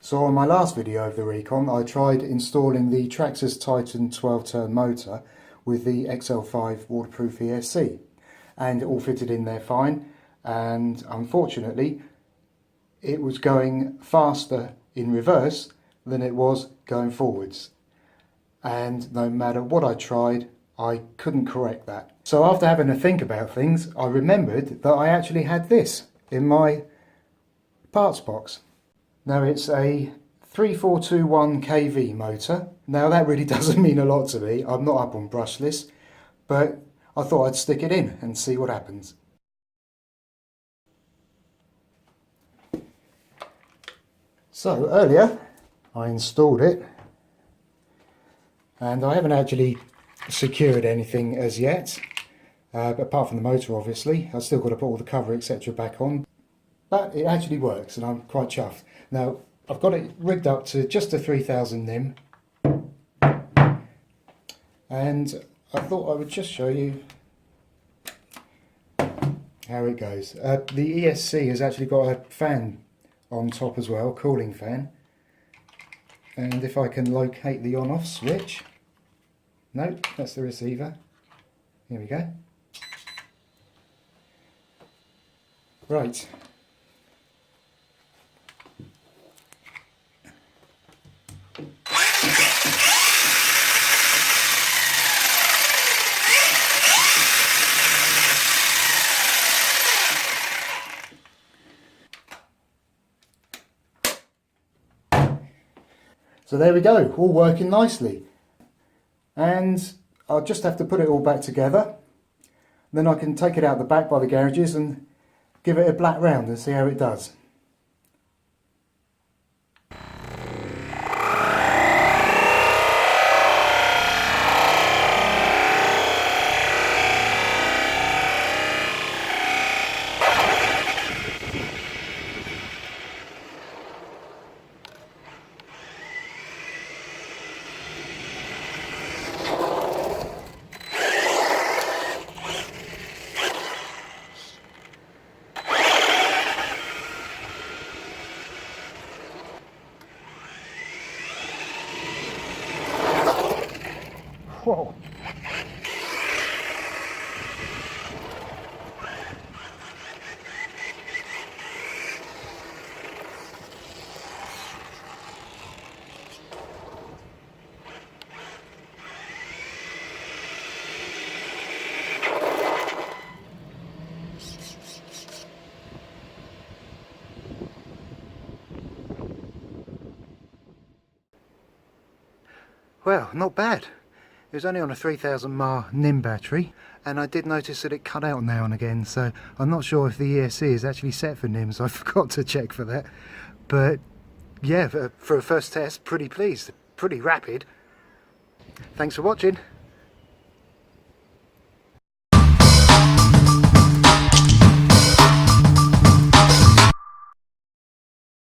So on my last video of the Recon, I tried installing the Traxxas Titan 12-turn motor with the XL5 waterproof ESC, and it all fitted in there fine, and unfortunately it was going faster in reverse than it was going forwards, and no matter what I tried I couldn't correct that. So after having a think about things, I remembered that I actually had this in my parts box. Now it's a 3421 kV motor. Now that really doesn't mean a lot to me. I'm not up on brushless, but I thought I'd stick it in and see what happens. So earlier I installed it, and I haven't actually secured anything as yet, but apart from the motor obviously. I've still got to put all the cover etc back on, but it actually works and I'm quite chuffed. Now I've got it rigged up to just a 3000 nim, and I thought I would just show you how it goes. The ESC has actually got a fan on top as well, cooling fan, and if I can locate the on-off switch, no, that's the receiver, here we go. Right, so there we go, all working nicely. And I'll just have to put it all back together. Then I can take it out the back by the garages and give it a black round and see how it does. Whoa. Well, not bad. It was only on a 3000 mAh NIM battery, and I did notice that it cut out now and again, so I'm not sure if the ESC is actually set for NIM, so I forgot to check for that. But yeah, for a first test, pretty pleased, pretty rapid. Thanks for watching.